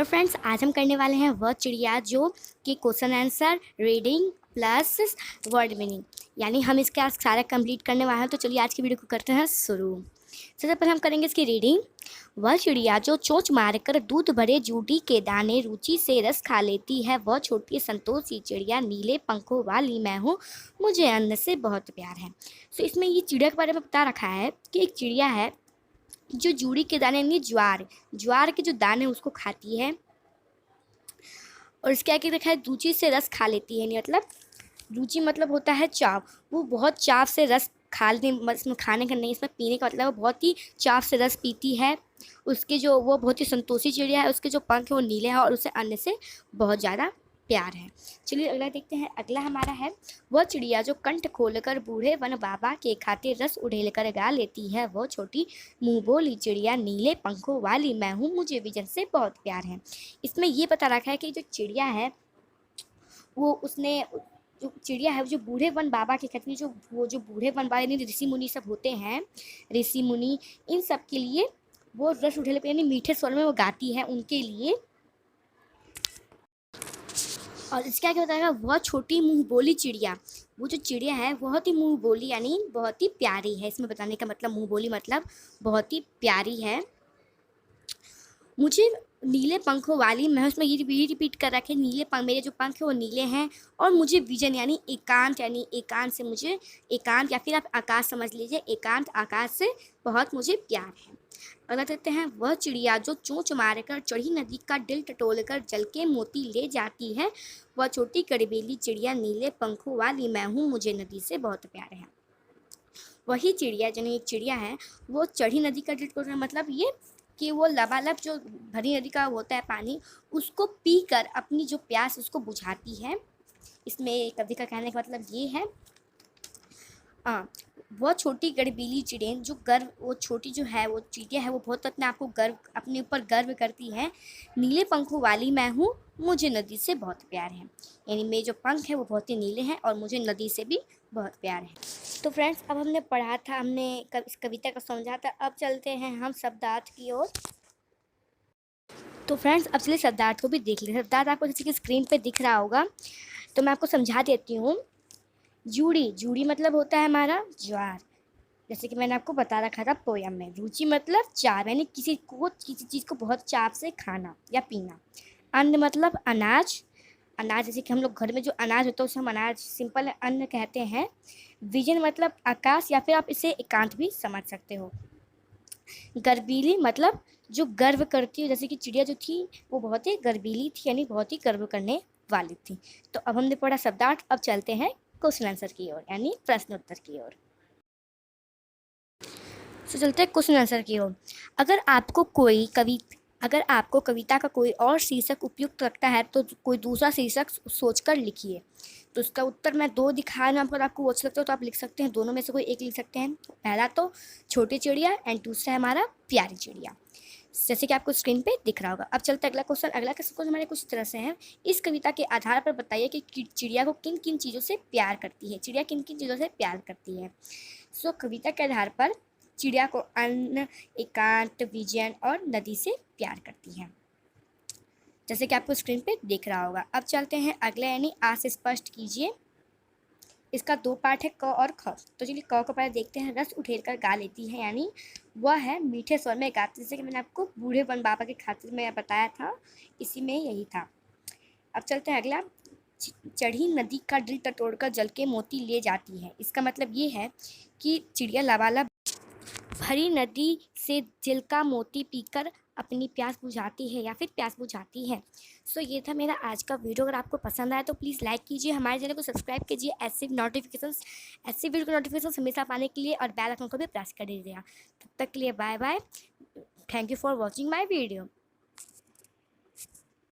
Friends आज हम करने वाले हैं वह चिड़िया जो कि question answer reading plus word meaning, यानी हम इसके आज सारा कंप्लीट करने वाले हैं। तो चलिए आज की वीडियो को करते हैं शुरू। सबसे पहले हम करेंगे इसकी रीडिंग। वह चिड़िया जो चोंच मारकर दूध भरे जूडी के दाने रुचि से रस खा लेती है, वह छोटी संतोषी चिड़िया नीले पंखों वाली मैं हूँ, मुझे अन्न से बहुत प्यार है। तो इसमें ये चिड़िया के बारे में बता रखा है कि एक चिड़िया है जो जूड़ी के दाने यानी ज्वार के जो दाने उसको खाती है, और इसके आगे देखा है रुचि से रस खा लेती है। मतलब रुचि मतलब होता है चाव, वो बहुत चाव से रस इसमें खाने का नहीं, इसमें पीने का मतलब वो बहुत ही चाव से रस पीती है। उसके जो वो बहुत ही संतोषी चिड़िया है, उसके जो पंख है वो नीले हैं और उसे अन्न से बहुत ज़्यादा प्यार है। चलिए अगला देखते हैं। अगला हमारा है वह चिड़िया जो कंठ खोलकर बूढ़े वन बाबा के खातिर रस उड़ेल कर गा लेती है, वह छोटी मुँह बोली चिड़िया नीले पंखों वाली मैं हूँ, मुझे विजन से बहुत प्यार है। इसमें ये पता रखा है कि जो चिड़िया है वो उसने जो चिड़िया है जो बूढ़े वन बाबा के खातिर जो बूढ़े वन बाबा यानी ऋषि मुनि सब होते हैं, ऋषि मुनि इन सब के लिए वो रस उड़ेल यानी मीठे स्वर में वो गाती है उनके लिए। और इसका क्या बताएगा, वह छोटी मुंह बोली चिड़िया, वो जो चिड़िया है बहुत ही मुंह बोली यानी बहुत ही प्यारी है। इसमें बताने का मतलब मुंह बोली मतलब बहुत ही प्यारी है। मुझे नीले पंखों वाली मैं, उसमें ये रिपीट कर रखे नीले पंख, मेरे जो पंख है वो नीले हैं, और मुझे विजन यानी एकांत से मुझे एकांत या फिर आप आकाश समझ लीजिए, एकांत आकाश से बहुत मुझे प्यार है। अगला देखते हैं। वह चिड़िया जो चोंच मारकर चढ़ी नदी का दिल टटोलकर जल के मोती ले जाती है, वह छोटी कड़बेली चिड़िया नीले पंखों वाली मैं हूँ, मुझे नदी से बहुत प्यार है। वही चिड़िया जो एक चिड़िया है वो चढ़ी नदी का दिल टटोलकर मतलब ये कि वो लबालब जो भरी नदी का होता है पानी, उसको पीकर अपनी जो प्यास उसको बुझाती है। इसमें कवि का कहने का मतलब ये है। वह छोटी गड़बीली चिड़ैन जो गर्व, वो छोटी जो है वो चिड़िया है वो बहुत अपने आप को गर्व, अपने ऊपर गर्व करती है। नीले पंखों वाली मैं हूँ, मुझे नदी से बहुत प्यार है, यानी मेरे जो पंख है वो बहुत ही नीले हैं और मुझे नदी से भी बहुत प्यार है। तो फ्रेंड्स अब हमने पढ़ा था, हमने इस कविता को समझा था। अब चलते हैं हम शब्दार्थ की ओर। तो फ्रेंड्स अब चलिए शब्दार्थ को भी देख लेते हैं। शब्दार्थ आपको जैसे कि स्क्रीन पे दिख रहा होगा, तो मैं आपको समझा देती हूँ। जूड़ी मतलब होता है हमारा ज्वार, जैसे कि मैंने आपको बता रखा था पोयम में। रुचि मतलब चाव, यानी किसी चीज़ को बहुत चाव से खाना या पीना। अन्न मतलब अनाज, जैसे कि हम लोग घर में जो अनाज होता है उसे हम अनाज सिंपल अन्न कहते हैं। विजन मतलब आकाश, या फिर आप इसे एकांत भी समझ सकते हो। गर्वीली मतलब जो गर्व करती है, जैसे कि चिड़िया जो थी वो बहुत ही गर्वीली थी, यानी बहुत ही गर्व करने वाली थी। तो अब हमने पढ़ा शब्दार्थ, अब चलते हैं क्वेश्चन आंसर की ओर यानी प्रश्नोत्तर की ओर। तो चलते हैं क्वेश्चन आंसर की ओर। अगर आपको कविता का कोई और शीर्षक उपयुक्त लगता है तो कोई दूसरा शीर्षक सोचकर लिखिए। तो उसका उत्तर मैं दो दिखा रहा हूँ, अगर आपको अच्छा लगता है तो आप लिख सकते हैं, दोनों में से कोई एक लिख सकते हैं। पहला तो छोटी चिड़िया एंड दूसरा है हमारा प्यारी चिड़िया, जैसे कि आपको स्क्रीन पे दिख रहा होगा। अब चलते अगला क्वेश्चन। अगला क्वेश्चन हमारे कुछ तरह से है। इस कविता के आधार पर बताइए कि चिड़िया को किन किन चीज़ों से प्यार करती है, चिड़िया किन किन चीज़ों से प्यार करती है। सो कविता के आधार पर चिड़िया को अन्न, एकांत, विजन और नदी से प्यार करती है, जैसे कि आपको स्क्रीन पे दिख रहा होगा। अब चलते हैं अगले, यानी आ से स्पष्ट कीजिए। इसका दो पार्ट है, क और ख। तो चलिए क को पहले देखते हैं। रस उठेर कर गा लेती है, यानी वह है मीठे स्वर में गाती, जैसे कि मैंने आपको बूढ़े वन बाबा के खातिर में बताया था, इसी में यही था। अब चलते हैं अगला। चढ़ी नदी का दिल टटोलकर जल के मोती ले जाती है। इसका मतलब ये है कि चिड़िया लबालब भरी नदी से दिल का मोती पीकर अपनी प्यास बुझाती है या फिर प्यास बुझाती है। सो ये था मेरा आज का वीडियो। अगर आपको पसंद आया तो प्लीज़ लाइक कीजिए, हमारे चैनल को सब्सक्राइब कीजिए, ऐसे वीडियो के नोटिफिकेशन हमेशा पाने के लिए, और बेल आइकन को भी प्रेस कर दीजिएगा। तब तक के लिए bye bye. Thank you for watching my video.